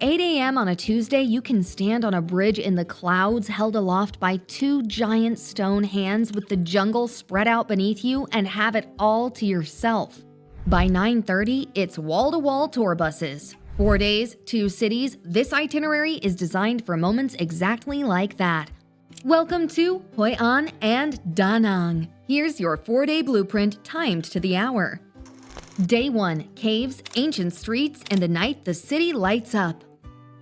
8 a.m. on a Tuesday, you can stand on a bridge in the clouds held aloft by two giant stone hands with the jungle spread out beneath you and have it all to yourself. By 9:30, it's wall-to-wall tour buses. 4 days, 2 cities, this itinerary is designed for moments exactly like that. Welcome to Hoi An and Da Nang. Here's your 4-day blueprint timed to the hour. Day 1, caves, ancient streets, and the night the city lights up.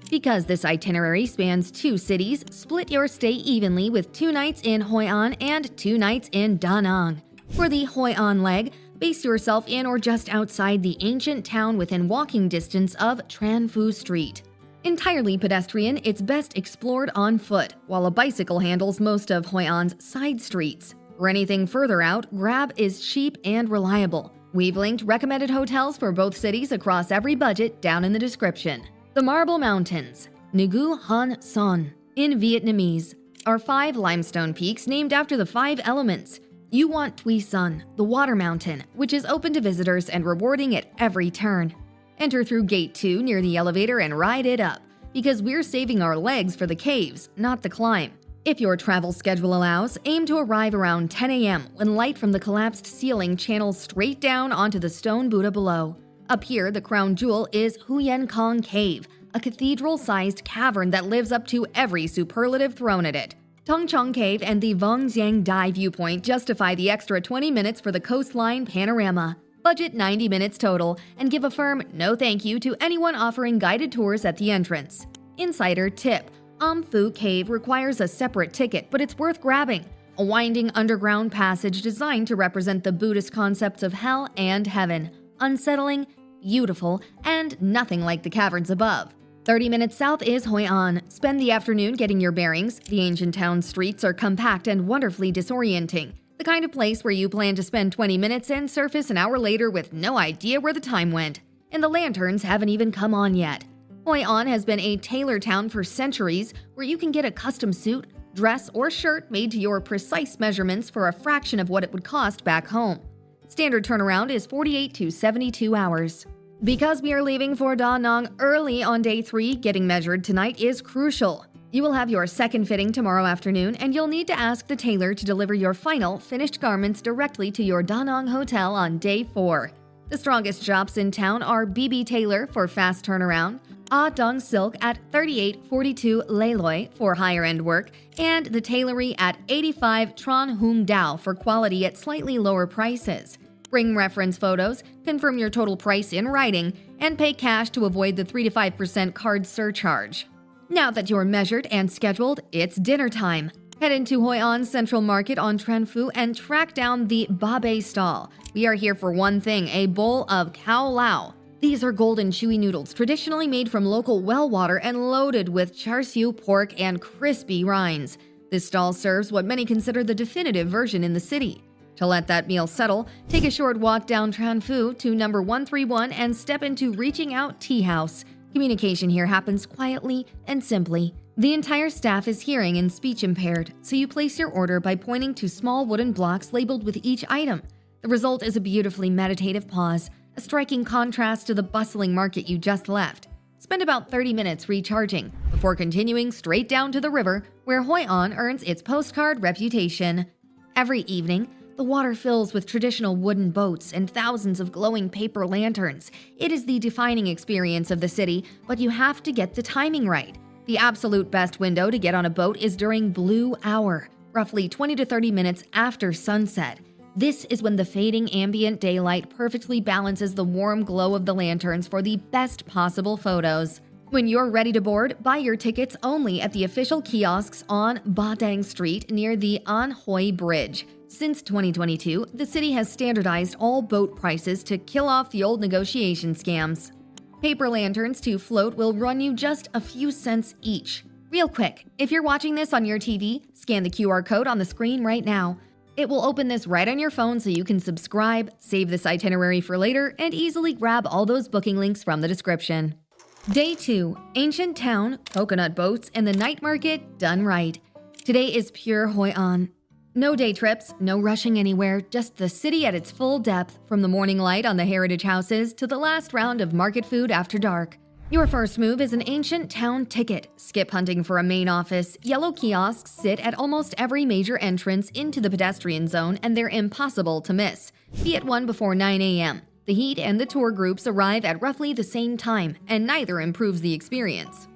Because this itinerary spans 2 cities, split your stay evenly with 2 nights in Hoi An and 2 nights in Da Nang. For the Hoi An leg, base yourself in or just outside the ancient town within walking distance of Tran Phu Street. Entirely pedestrian, it's best explored on foot, while a bicycle handles most of Hoi An's side streets. For anything further out, Grab is cheap and reliable. We've linked recommended hotels for both cities across every budget down in the description. The Marble Mountains, Ngu Han Son, in Vietnamese, are 5 limestone peaks named after the 5 elements. You want Thủy Son, the water mountain, which is open to visitors and rewarding at every turn. Enter through Gate 2 near the elevator and ride it up, because we're saving our legs for the caves, not the climb. If your travel schedule allows, aim to arrive around 10 a.m. when light from the collapsed ceiling channels straight down onto the stone Buddha below. Up here, the crown jewel is Hoi An Cave, a cathedral-sized cavern that lives up to every superlative thrown at it. Tong Chong Cave and the Vong Jiang Dai viewpoint justify the extra 20 minutes for the coastline panorama. Budget 90 minutes total, and give a firm no thank you to anyone offering guided tours at the entrance. Insider tip: Phu Cave requires a separate ticket, but it's worth grabbing. A winding underground passage designed to represent the Buddhist concepts of hell and heaven. Unsettling, beautiful, and nothing like the caverns above. 30 minutes south is Hoi An. Spend the afternoon getting your bearings. The ancient town streets are compact and wonderfully disorienting. The kind of place where you plan to spend 20 minutes and surface an hour later with no idea where the time went. And the lanterns haven't even come on yet. Hoi An has been a tailor town for centuries, where you can get a custom suit, dress, or shirt made to your precise measurements for a fraction of what it would cost back home. Standard turnaround is 48 to 72 hours. Because we are leaving for Da Nang early on day 3, getting measured tonight is crucial. You will have your second fitting tomorrow afternoon, and you'll need to ask the tailor to deliver your final, finished garments directly to your Da Nang hotel on day 4. The strongest shops in town are BeBe Tailor for fast turnaround, Ah Dong Silk at 3842 Lê Lợi for higher-end work, and the Tailory at 85 Tran Hung Dao for quality at slightly lower prices. Bring reference photos, confirm your total price in writing, and pay cash to avoid the 3 to 5% card surcharge. Now that you're measured and scheduled, it's dinner time. Head into Hoi An Central Market on Tran Phu and track down the BeBe stall. We are here for one thing, a bowl of Cao Lau. These are golden chewy noodles traditionally made from local well water and loaded with char siu pork and crispy rinds. This stall serves what many consider the definitive version in the city. To let that meal settle, take a short walk down Tran Phu to number 131 and step into Reaching Out Tea House. Communication here happens quietly and simply. The entire staff is hearing and speech impaired, so you place your order by pointing to small wooden blocks labeled with each item. The result is a beautifully meditative pause, a striking contrast to the bustling market you just left. Spend about 30 minutes recharging, before continuing straight down to the river, where Hoi An earns its postcard reputation. Every evening, the water fills with traditional wooden boats and thousands of glowing paper lanterns. It is the defining experience of the city, but you have to get the timing right. The absolute best window to get on a boat is during blue hour, roughly 20 to 30 minutes after sunset. This is when the fading ambient daylight perfectly balances the warm glow of the lanterns for the best possible photos. When you're ready to board, buy your tickets only at the official kiosks on Ba Dang Street near the An Hoi Bridge. Since 2022, the city has standardized all boat prices to kill off the old negotiation scams. Paper lanterns to float will run you just a few cents each. Real quick, if you're watching this on your TV, scan the QR code on the screen right now. It will open this right on your phone so you can subscribe, save this itinerary for later, and easily grab all those booking links from the description. Day 2, Ancient Town, Coconut Boats, and the Night Market done right. Today is pure Hoi An. No day trips, no rushing anywhere, just the city at its full depth, from the morning light on the heritage houses to the last round of market food after dark. Your first move is an ancient town ticket. Skip hunting for a main office. Yellow kiosks sit at almost every major entrance into the pedestrian zone, and they're impossible to miss. Be at one before 9 a.m. The heat and the tour groups arrive at roughly the same time, and neither improves the experience.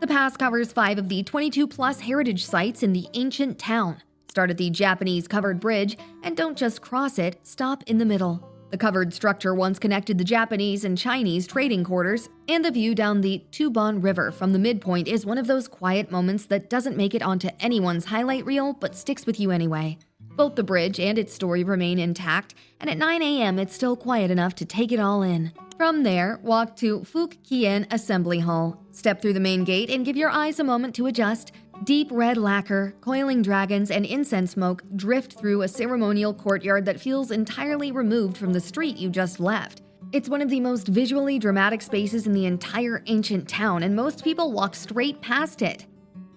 The pass covers 5 of the 22-plus heritage sites in the ancient town. Start at the Japanese covered bridge, and don't just cross it, stop in the middle. The covered structure once connected the Japanese and Chinese trading quarters, and the view down the Tubon River from the midpoint is one of those quiet moments that doesn't make it onto anyone's highlight reel but sticks with you anyway. Both the bridge and its story remain intact, and at 9 a.m. it's still quiet enough to take it all in. From there, walk to Phuc Kien Assembly Hall. Step through the main gate and give your eyes a moment to adjust. Deep red lacquer, coiling dragons, and incense smoke drift through a ceremonial courtyard that feels entirely removed from the street you just left. It's one of the most visually dramatic spaces in the entire ancient town, and most people walk straight past it.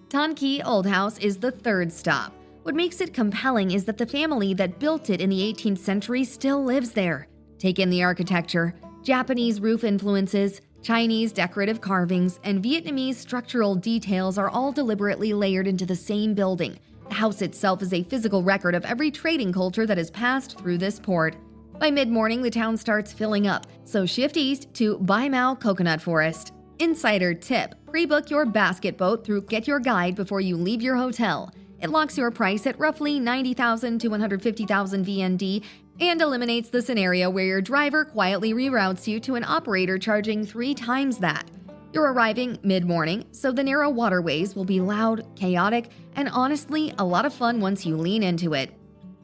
Tan Ki Old House is the third stop. What makes it compelling is that the family that built it in the 18th century still lives there. Take in the architecture, Japanese roof influences, Chinese decorative carvings, and Vietnamese structural details are all deliberately layered into the same building. The house itself is a physical record of every trading culture that has passed through this port. By mid-morning, the town starts filling up, so shift east to Bai Mau Coconut Forest. Insider tip: pre-book your basket boat through Get Your Guide before you leave your hotel. It locks your price at roughly 90,000 to 150,000 VND and eliminates the scenario where your driver quietly reroutes you to an operator charging 3 times that. You're arriving mid-morning, so the narrow waterways will be loud, chaotic, and honestly a lot of fun once you lean into it.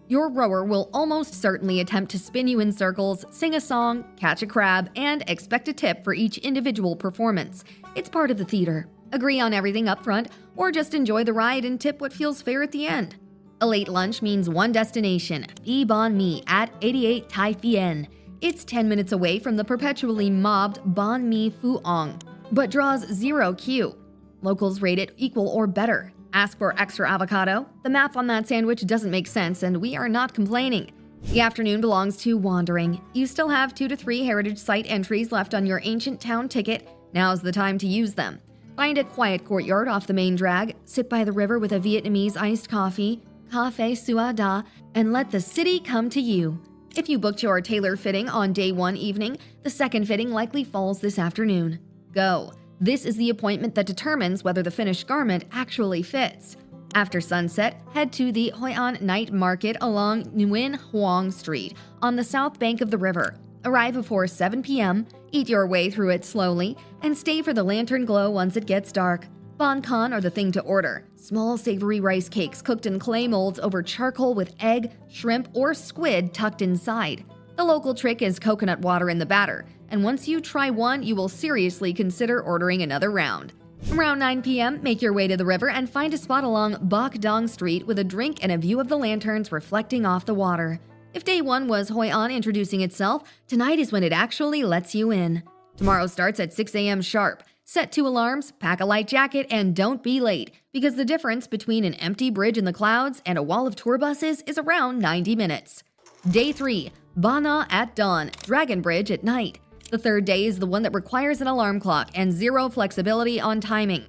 Your rower will almost certainly attempt to spin you in circles, sing a song, catch a crab, and expect a tip for each individual performance. It's part of the theater. Agree on everything up front, or just enjoy the ride and tip what feels fair at the end. A late lunch means one destination, Phi Bon Mi at 88 Tai Pien. It's 10 minutes away from the perpetually mobbed Bon Mi Phu Ong, but draws 0 queue. Locals rate it equal or better. Ask for extra avocado. The math on that sandwich doesn't make sense, and we are not complaining. The afternoon belongs to wandering. You still have 2 to 3 heritage site entries left on your ancient town ticket. Now's the time to use them. Find a quiet courtyard off the main drag, sit by the river with a Vietnamese iced coffee, Cafe Sua Da, and let the city come to you. If you booked your Tailor fitting on day 1 evening, the second fitting likely falls this afternoon. Go. This is the appointment that determines whether the finished garment actually fits. After sunset, head to the Hoi An Night Market along Nguyen Huong Street on the south bank of the river. Arrive before 7 p.m., eat your way through it slowly, and stay for the lantern glow once it gets dark. Bon Con are the thing to order. Small savory rice cakes cooked in clay molds over charcoal with egg, shrimp, or squid tucked inside. The local trick is coconut water in the batter, and once you try one, you will seriously consider ordering another round. Around 9 p.m., make your way to the river and find a spot along Bok Dong Street with a drink and a view of the lanterns reflecting off the water. If day 1 was Hoi An introducing itself, tonight is when it actually lets you in. Tomorrow starts at 6 a.m. sharp. Set 2 alarms, pack a light jacket, and don't be late, because the difference between an empty bridge in the clouds and a wall of tour buses is around 90 minutes. Day 3, Bana at dawn, Dragon Bridge at night. The third day is the one that requires an alarm clock and 0 flexibility on timing.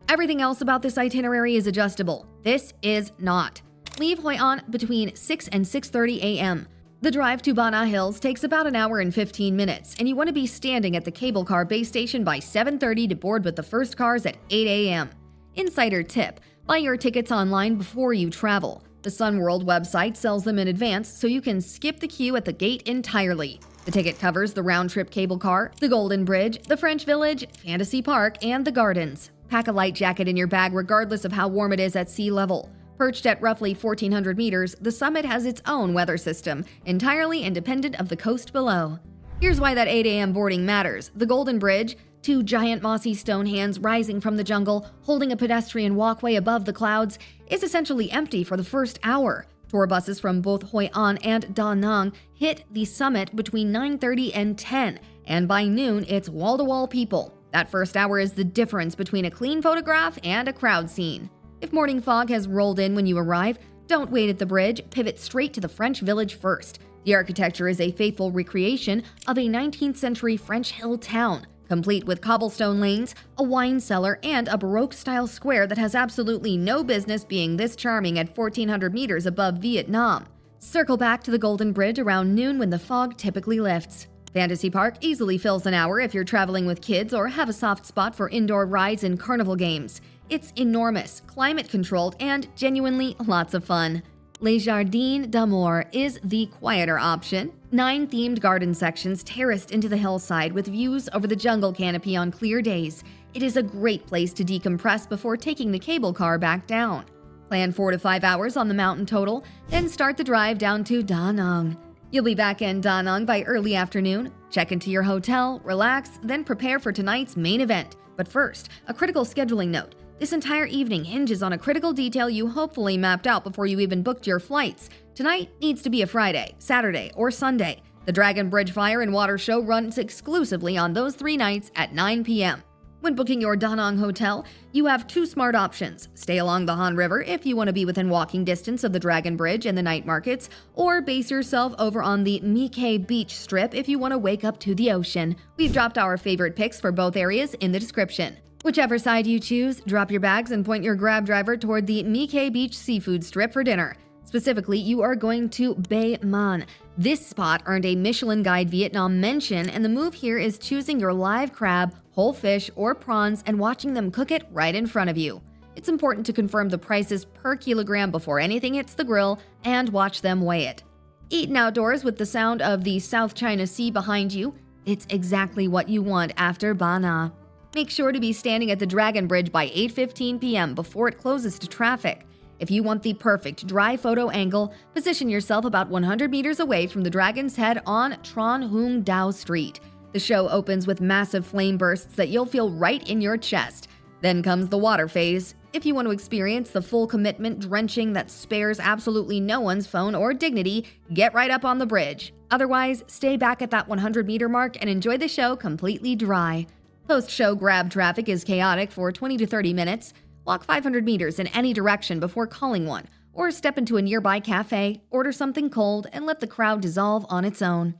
Everything else about this itinerary is adjustable. This is not. Leave Hoi An between 6 and 6:30 a.m. The drive to Bana Hills takes about an hour and 15 minutes, and you want to be standing at the cable car base station by 7:30 to board with the first cars at 8 a.m. Insider tip: buy your tickets online before you travel. The Sun World website sells them in advance, so you can skip the queue at the gate entirely. The ticket covers the round-trip cable car, the Golden Bridge, the French Village, Fantasy Park, and the Gardens. Pack a light jacket in your bag regardless of how warm it is at sea level. Perched at roughly 1,400 meters, the summit has its own weather system, entirely independent of the coast below. Here's why that 8 a.m. boarding matters. The Golden Bridge, 2 giant mossy stone hands rising from the jungle, holding a pedestrian walkway above the clouds, is essentially empty for the first hour. Tour buses from both Hoi An and Da Nang hit the summit between 9:30 and 10, and by noon, it's wall-to-wall people. That first hour is the difference between a clean photograph and a crowd scene. If morning fog has rolled in when you arrive, don't wait at the bridge, pivot straight to the French Village first. The architecture is a faithful recreation of a 19th century French hill town. complete with cobblestone lanes, a wine cellar, and a Baroque-style square that has absolutely no business being this charming at 1,400 meters above Vietnam. Circle back to the Golden Bridge around noon when the fog typically lifts. Fantasy Park easily fills an hour if you're traveling with kids or have a soft spot for indoor rides and carnival games. It's enormous, climate-controlled, and genuinely lots of fun. Les Jardins d'Amour is the quieter option. 9 themed garden sections terraced into the hillside with views over the jungle canopy on clear days. It is a great place to decompress before taking the cable car back down. Plan 4 to 5 hours on the mountain total, then start the drive down to Da Nang. You'll be back in Da Nang by early afternoon. Check into your hotel, relax, then prepare for tonight's main event. But first, a critical scheduling note. This entire evening hinges on a critical detail you hopefully mapped out before you even booked your flights. Tonight needs to be a Friday, Saturday, or Sunday. The Dragon Bridge Fire and Water Show runs exclusively on those 3 nights at 9 p.m. When booking your Da Nang hotel, you have 2 smart options. Stay along the Han River if you want to be within walking distance of the Dragon Bridge and the night markets, or base yourself over on the Mike Beach Strip if you want to wake up to the ocean. We've dropped our favorite picks for both areas in the description. Whichever side you choose, drop your bags and point your grab driver toward the Mike Beach Seafood Strip for dinner. Specifically, you are going to Bay Man. This spot earned a Michelin Guide Vietnam mention, and the move here is choosing your live crab, whole fish, or prawns and watching them cook it right in front of you. It's important to confirm the prices per kilogram before anything hits the grill and watch them weigh it. Eating outdoors with the sound of the South China Sea behind you, it's exactly what you want after Ba Na. Make sure to be standing at the Dragon Bridge by 8:15 p.m. before it closes to traffic. If you want the perfect dry photo angle, position yourself about 100 meters away from the Dragon's Head on Tran Hung Dao Street. The show opens with massive flame bursts that you'll feel right in your chest. Then comes the water phase. If you want to experience the full commitment drenching that spares absolutely no one's phone or dignity, get right up on the bridge. Otherwise, stay back at that 100-meter mark and enjoy the show completely dry. Post-show grab traffic is chaotic for 20 to 30 minutes. Walk 500 meters in any direction before calling one, or step into a nearby cafe, order something cold, and let the crowd dissolve on its own.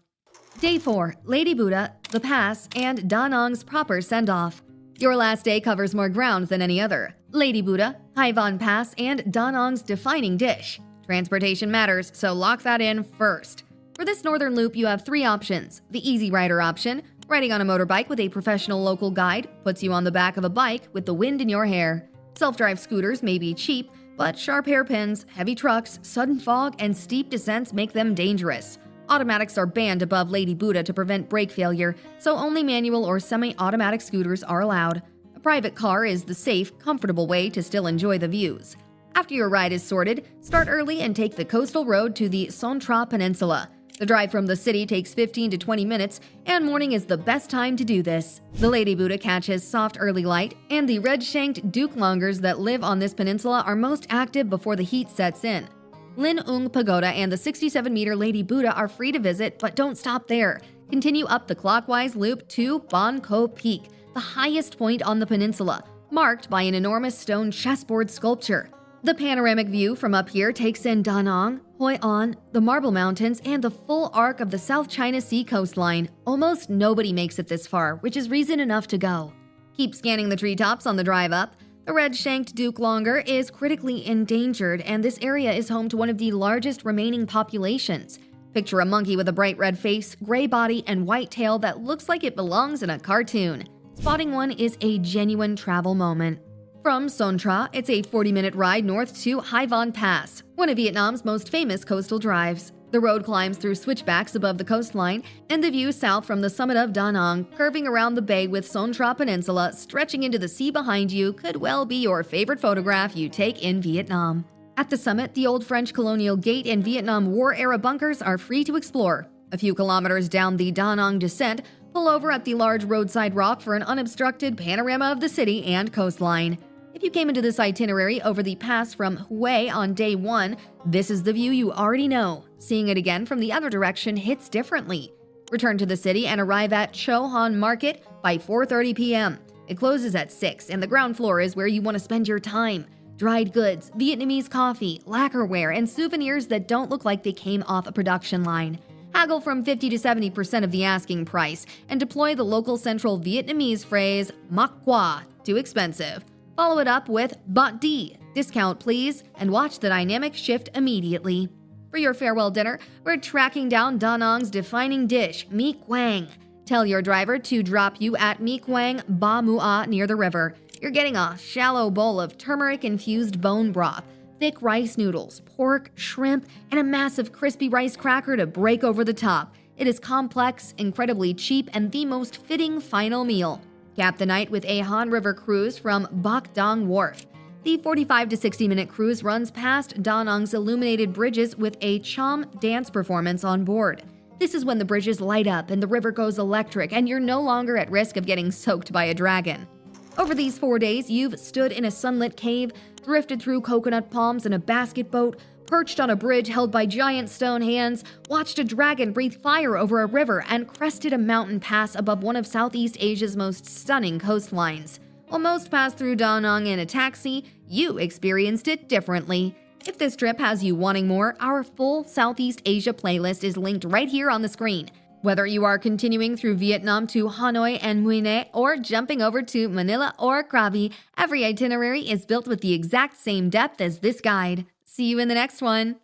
Day 4, Lady Buddha, The Pass, and Da Nang's proper send-off. Your last day covers more ground than any other. Lady Buddha, Hoi An Pass, and Da Nang's defining dish. Transportation matters, so lock that in first. For this northern loop, you have 3 options. The Easy Rider option, riding on a motorbike with a professional local guide, puts you on the back of a bike with the wind in your hair. Self-drive scooters may be cheap, but sharp hairpins, heavy trucks, sudden fog, and steep descents make them dangerous. Automatics are banned above Lady Buddha to prevent brake failure, so only manual or semi-automatic scooters are allowed. A private car is the safe, comfortable way to still enjoy the views. After your ride is sorted, start early and take the coastal road to the Son Tra Peninsula. The drive from the city takes 15 to 20 minutes, and morning is the best time to do this. The Lady Buddha catches soft early light, and the red-shanked dukongers that live on this peninsula are most active before the heat sets in. Lin Ung Pagoda and the 67-meter Lady Buddha are free to visit, but don't stop there. Continue up the clockwise loop to Bon Ko Peak, the highest point on the peninsula, marked by an enormous stone chessboard sculpture. The panoramic view from up here takes in Da Nang, Hoi An, the Marble Mountains, and the full arc of the South China Sea coastline. Almost nobody makes it this far, which is reason enough to go. Keep scanning the treetops on the drive up. The red-shanked dukelonger is critically endangered, and this area is home to one of the largest remaining populations. Picture a monkey with a bright red face, gray body, and white tail that looks like it belongs in a cartoon. Spotting one is a genuine travel moment. From Son Tra, it's a 40-minute ride north to Hoi An Pass, one of Vietnam's most famous coastal drives. The road climbs through switchbacks above the coastline, and the view south from the summit of Da Nang, curving around the bay with Son Tra Peninsula stretching into the sea behind you, could well be your favorite photograph you take in Vietnam. At the summit, the old French colonial gate and Vietnam War-era bunkers are free to explore. A few kilometers down the Da Nang descent, pull over at the large roadside rock for an unobstructed panorama of the city and coastline. If you came into this itinerary over the pass from Hue on day 1, this is the view you already know. Seeing it again from the other direction hits differently. Return to the city and arrive at Cho Han Market by 4:30 p.m. It closes at 6, and the ground floor is where you want to spend your time. Dried goods, Vietnamese coffee, lacquerware, and souvenirs that don't look like they came off a production line. Haggle from 50 to 70% of the asking price and deploy the local central Vietnamese phrase "Mắc quá," too expensive. Follow it up with "Bot D," discount please, and watch the dynamic shift immediately. For your farewell dinner, we're tracking down Da Nang's defining dish, Mi Quang. Tell your driver to drop you at Mi Quang Ba Mua near the river. You're getting a shallow bowl of turmeric-infused bone broth, thick rice noodles, pork, shrimp, and a massive crispy rice cracker to break over the top. It is complex, incredibly cheap, and the most fitting final meal. Cap the night with a Han River cruise from Bac Dong Wharf. The 45 to 60-minute cruise runs past Da Nang's illuminated bridges with a Cham dance performance on board. This is when the bridges light up and the river goes electric and you're no longer at risk of getting soaked by a dragon. Over these 4 days, you've stood in a sunlit cave, drifted through coconut palms in a basket boat, perched on a bridge held by giant stone hands, watched a dragon breathe fire over a river, and crested a mountain pass above one of Southeast Asia's most stunning coastlines. While most passed through Da Nang in a taxi, you experienced it differently. If this trip has you wanting more, our full Southeast Asia playlist is linked right here on the screen. Whether you are continuing through Vietnam to Hanoi and Mui Ne or jumping over to Manila or Krabi, every itinerary is built with the exact same depth as this guide. See you in the next one!